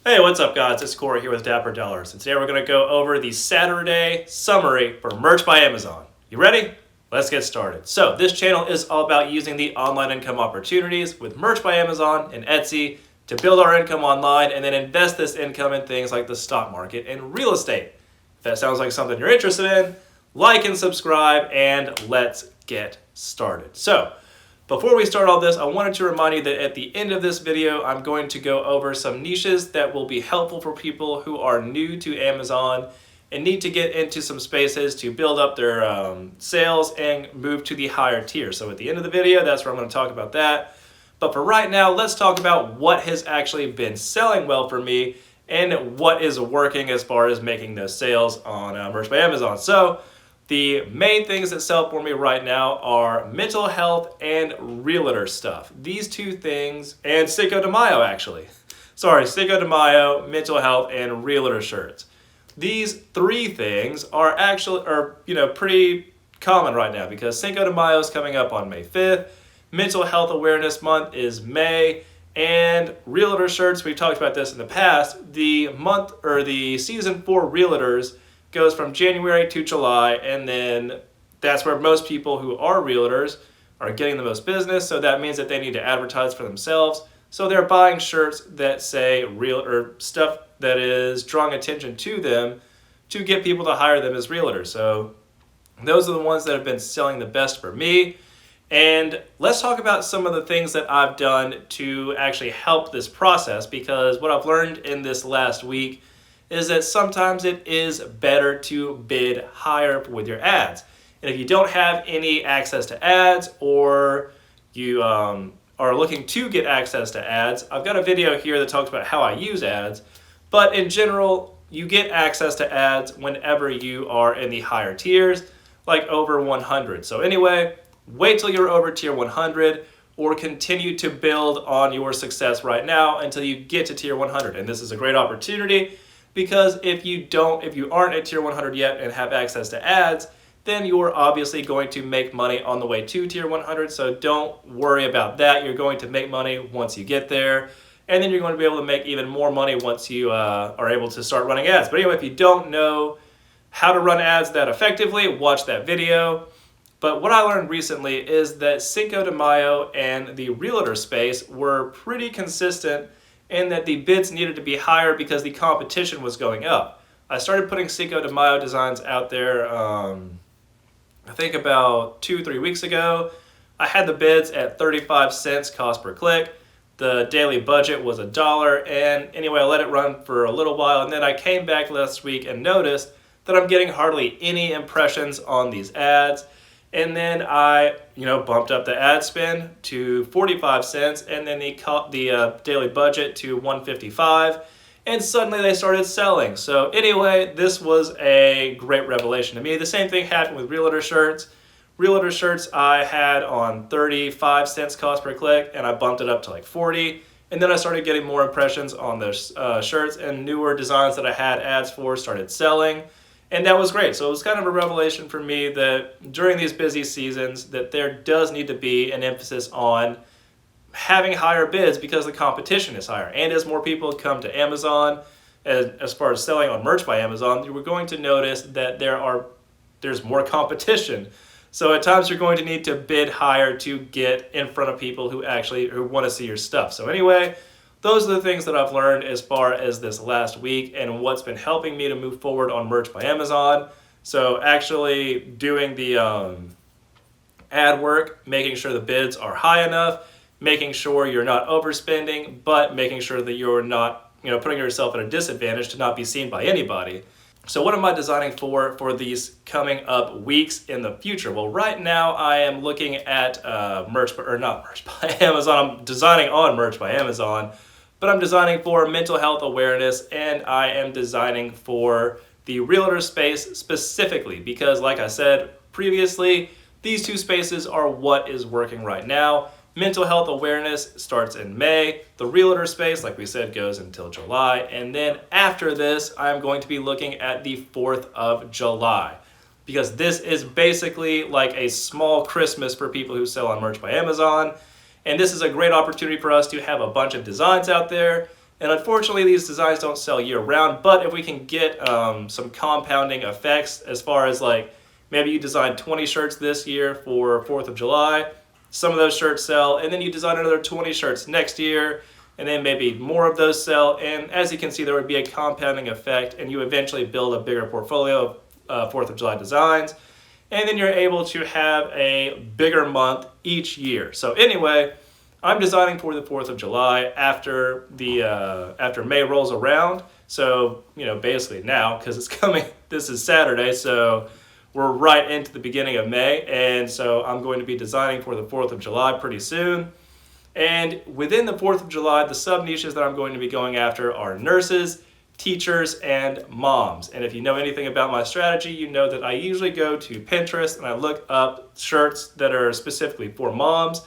Hey, what's up guys? It's Corey here with Dapper Dollars, and today we're going to go over the Saturday summary for Merch by Amazon. You ready? Let's get started. So this channel is all about using the online income opportunities with Merch by Amazon and Etsy to build our income online and then invest this income in things like the stock market and real estate. If that sounds like something you're interested in, like and subscribe, and let's get started. So before we start all this, I wanted to remind you that at the end of this video, I'm going to go over some niches that will be helpful for people who are new to Amazon and need to get into some spaces to build up their sales and move to the higher tier. So at the end of the video, that's where I'm going to talk about that. But for right now, let's talk about what has actually been selling well for me and what is working as far as making those sales on Merch by Amazon. So the main things that sell for me right now are mental health and realtor stuff. These two things, and Cinco de Mayo actually. Sorry, Cinco de Mayo, mental health, and realtor shirts. These three things are pretty common right now because Cinco de Mayo is coming up on May 5th. Mental Health Awareness Month is May, and realtor shirts, we've talked about this in the past, the month or the season for realtors goes from January to July, and then that's where most people who are realtors are getting the most business, so that means that they need to advertise for themselves. So they're buying shirts that say real or stuff that is drawing attention to them to get people to hire them as realtors. So those are the ones that have been selling the best for me. And let's talk about some of the things that I've done to actually help this process, because what I've learned in this last week is that sometimes it is better to bid higher with your ads. And if you don't have any access to ads, or you are looking to get access to ads, I've got a video here that talks about how I use ads. But in general, you get access to ads whenever you are in the higher tiers, like over 100. So anyway, wait till you're over tier 100 or continue to build on your success right now until you get to tier 100. And this is a great opportunity, because if you aren't at tier 100 yet and have access to ads, then you're obviously going to make money on the way to tier 100. So don't worry about that. You're going to make money once you get there. And then you're going to be able to make even more money once you are able to start running ads. But anyway, if you don't know how to run ads that effectively, watch that video. But what I learned recently is that Cinco de Mayo and the realtor space were pretty consistent, and that the bids needed to be higher because the competition was going up. I started putting Cinco de Mayo designs out there, I think about 2-3 weeks ago. I had the bids at 35 cents cost per click. The daily budget was $1, and anyway, I let it run for a little while, and then I came back last week and noticed that I'm getting hardly any impressions on these ads. And then I, bumped up the ad spend to 45 cents, and then the daily budget to 155, and suddenly they started selling. So anyway, this was a great revelation to me. The same thing happened with realtor shirts. Realtor shirts I had on 35 cents cost per click, and I bumped it up to like 40. And then I started getting more impressions on those shirts, and newer designs that I had ads for started selling. And that was great. So it was kind of a revelation for me that during these busy seasons that there does need to be an emphasis on having higher bids because the competition is higher. And as more people come to Amazon, as far as selling on Merch by Amazon, you were going to notice that there's more competition. So at times you're going to need to bid higher to get in front of people who want to see your stuff. So anyway, those are the things that I've learned as far as this last week and what's been helping me to move forward on Merch by Amazon. So actually doing the ad work, making sure the bids are high enough, making sure you're not overspending, but making sure that you're not putting yourself at a disadvantage to not be seen by anybody. So what am I designing for these coming up weeks in the future? Well, right now I am looking at not Merch by Amazon. I'm designing on Merch by Amazon. But I'm designing for mental health awareness, and I am designing for the realtor space specifically because, like I said previously, these two spaces are what is working right now. Mental health awareness starts in May. The realtor space, like we said, goes until July. And then after this, I'm going to be looking at the 4th of July, because this is basically like a small Christmas for people who sell on Merch by Amazon. And this is a great opportunity for us to have a bunch of designs out there And unfortunately, these designs don't sell year round, but if we can get some compounding effects as far as like maybe you design 20 shirts this year for 4th of July, some of those shirts sell, and then you design another 20 shirts next year, and then maybe more of those sell. And as you can see, there would be a compounding effect, and you eventually build a bigger portfolio of 4th of July designs. And then you're able to have a bigger month each year. So anyway, I'm designing for the 4th of July after May rolls around. So, basically now, because it's coming, this is Saturday, so we're right into the beginning of May. And so I'm going to be designing for the 4th of July pretty soon. And within the 4th of July, the sub-niches that I'm going to be going after are nurses, teachers, and moms. And if you know anything about my strategy, you know that I usually go to Pinterest and I look up shirts that are specifically for moms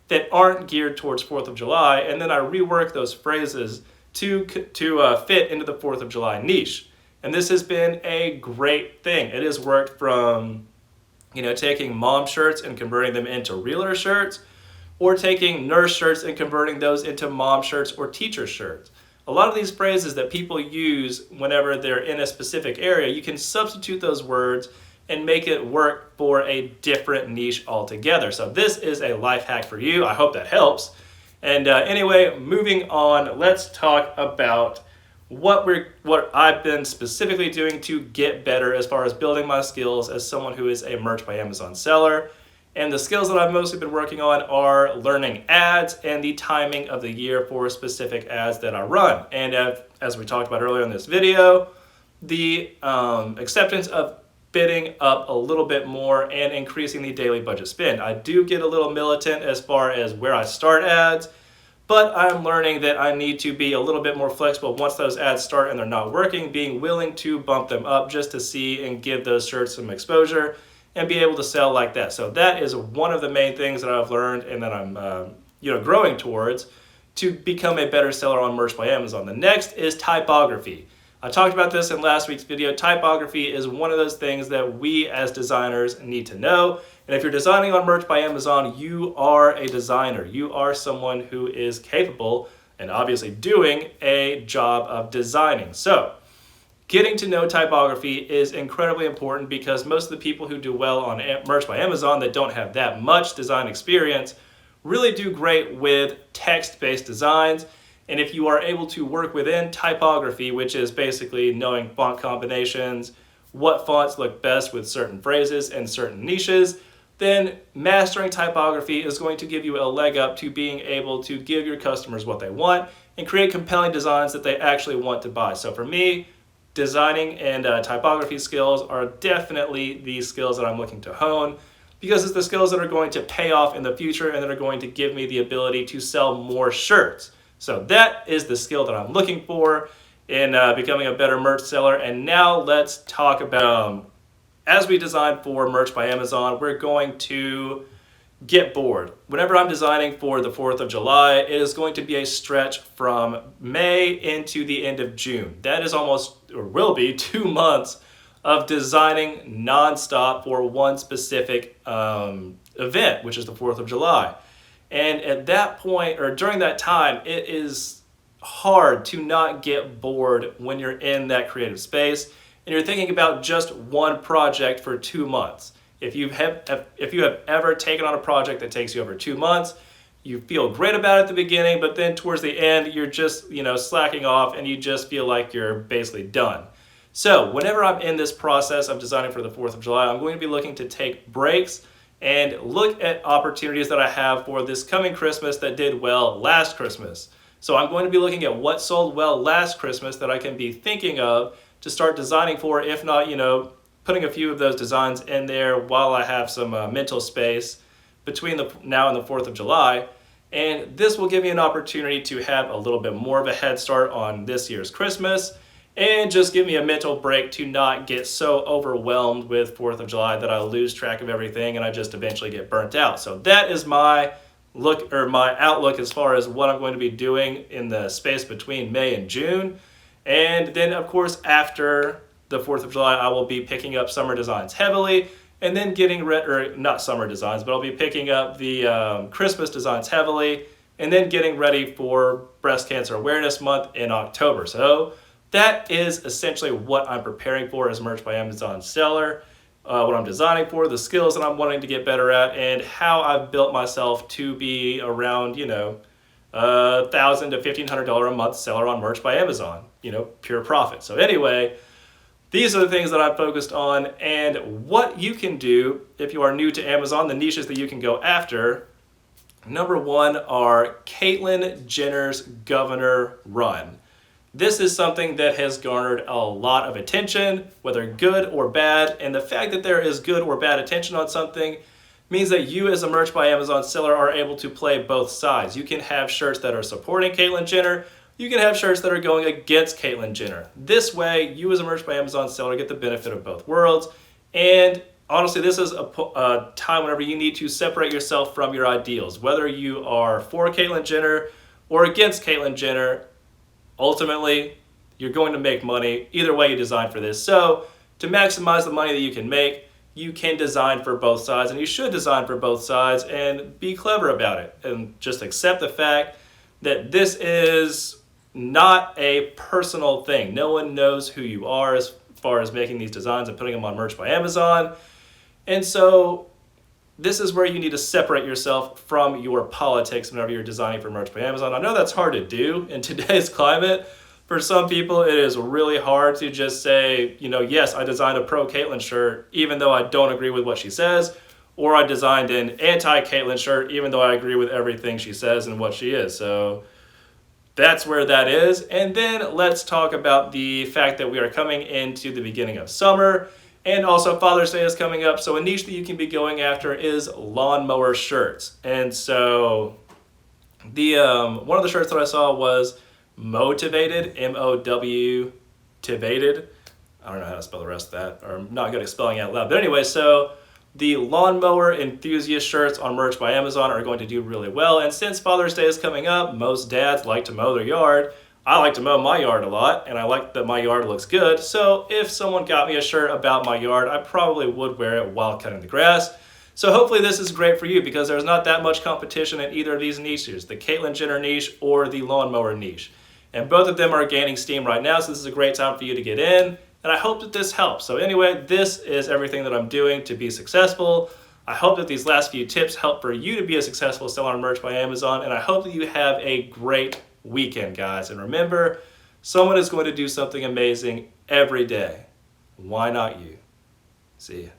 that aren't geared towards 4th of July, and then I rework those phrases to fit into the 4th of July niche. And this has been a great thing. It has worked from, taking mom shirts and converting them into realtor shirts, or taking nurse shirts and converting those into mom shirts or teacher shirts. A lot of these phrases that people use whenever they're in a specific area, you can substitute those words and make it work for a different niche altogether. So this is a life hack for you. I hope that helps. And anyway, moving on, let's talk about what I've been specifically doing to get better as far as building my skills as someone who is a Merch by Amazon seller. And the skills that I've mostly been working on are learning ads and the timing of the year for specific ads that I run. And as we talked about earlier in this video, the acceptance of bidding up a little bit more and increasing the daily budget spend. I do get a little militant as far as where I start ads, but I'm learning that I need to be a little bit more flexible once those ads start and they're not working, being willing to bump them up just to see and give those shirts some exposure and be able to sell like that. So that is one of the main things that I've learned and that I'm growing towards to become a better seller on Merch by Amazon. The next is typography. I talked about this in last week's video. Typography is one of those things that we as designers need to know. And if you're designing on Merch by Amazon, you are a designer. You are someone who is capable and obviously doing a job of designing. So getting to know typography is incredibly important because most of the people who do well on Merch by Amazon that don't have that much design experience really do great with text-based designs. And if you are able to work within typography, which is basically knowing font combinations, what fonts look best with certain phrases and certain niches, then mastering typography is going to give you a leg up to being able to give your customers what they want and create compelling designs that they actually want to buy. So for me, designing and typography skills are definitely the skills that I'm looking to hone because it's the skills that are going to pay off in the future and that are going to give me the ability to sell more shirts. So that is the skill that I'm looking for in becoming a better merch seller. And now let's talk about, as we design for Merch by Amazon, we're going to get bored. Whenever I'm designing for the 4th of July, it is going to be a stretch from May into the end of June. That is almost, or will be, 2 months of designing nonstop for one specific event, which is the 4th of July. And at that point, or during that time, it is hard to not get bored when you're in that creative space and you're thinking about just one project for 2 months. If you have ever taken on a project that takes you over 2 months, you feel great about it at the beginning, but then towards the end, you're just slacking off and you just feel like you're basically done. So whenever I'm in this process of designing for the 4th of July, I'm going to be looking to take breaks and look at opportunities that I have for this coming Christmas that did well last Christmas. So I'm going to be looking at what sold well last Christmas that I can be thinking of to start designing for, if not, putting a few of those designs in there while I have some mental space between now and the 4th of July. And this will give me an opportunity to have a little bit more of a head start on this year's Christmas and just give me a mental break to not get so overwhelmed with 4th of July that I lose track of everything and I just eventually get burnt out. So that is my outlook as far as what I'm going to be doing in the space between May and June. And then of course after the 4th of July, I will be picking up summer designs heavily and then getting not summer designs, but I'll be picking up the Christmas designs heavily, and then getting ready for Breast Cancer Awareness Month in October. So that is essentially what I'm preparing for as Merch by Amazon seller, what I'm designing for, the skills that I'm wanting to get better at, and how I've built myself to be around, $1,000 to $1,500 a month seller on Merch by Amazon, pure profit. So anyway, these are the things that I'm focused on, and what you can do if you are new to Amazon, the niches that you can go after. Number one are Caitlyn Jenner's Governor Run. This is something that has garnered a lot of attention, whether good or bad, and the fact that there is good or bad attention on something means that you as a Merch by Amazon seller are able to play both sides. You can have shirts that are supporting Caitlyn Jenner, you can have shirts that are going against Caitlyn Jenner. This way, you as a Merch by Amazon seller get the benefit of both worlds, and honestly, this is a time whenever you need to separate yourself from your ideals. Whether you are for Caitlyn Jenner or against Caitlyn Jenner, ultimately, you're going to make money either way you design for this. So to maximize the money that you can make, you can design for both sides, and you should design for both sides and be clever about it. And just accept the fact that this is not a personal thing. No one knows who you are as far as making these designs and putting them on Merch by Amazon. And so this is where you need to separate yourself from your politics whenever you're designing for Merch by Amazon. I know that's hard to do in today's climate. For some people, it is really hard to just say, yes, I designed a pro-Caitlyn shirt, even though I don't agree with what she says, or I designed an anti-Caitlyn shirt, even though I agree with everything she says and what she is. So that's where that is. And then let's talk about the fact that we are coming into the beginning of summer. And also Father's Day is coming up, so a niche that you can be going after is lawnmower shirts. And so the one of the shirts that I saw was Motivated, M-O-W, Tivated. I don't know how to spell the rest of that, or I'm not good at spelling out loud. But anyway, so the lawnmower enthusiast shirts on Merch by Amazon are going to do really well. And since Father's Day is coming up, most dads like to mow their yard. I like to mow my yard a lot, and I like that my yard looks good. So if someone got me a shirt about my yard, I probably would wear it while cutting the grass. So hopefully this is great for you, because there's not that much competition in either of these niches, the Caitlyn Jenner niche or the lawnmower niche. And both of them are gaining steam right now, so this is a great time for you to get in. And I hope that this helps. So anyway, this is everything that I'm doing to be successful. I hope that these last few tips help for you to be a successful seller on Merch by Amazon, and I hope that you have a great weekend, guys. And remember, someone is going to do something amazing every day. Why not you? See ya.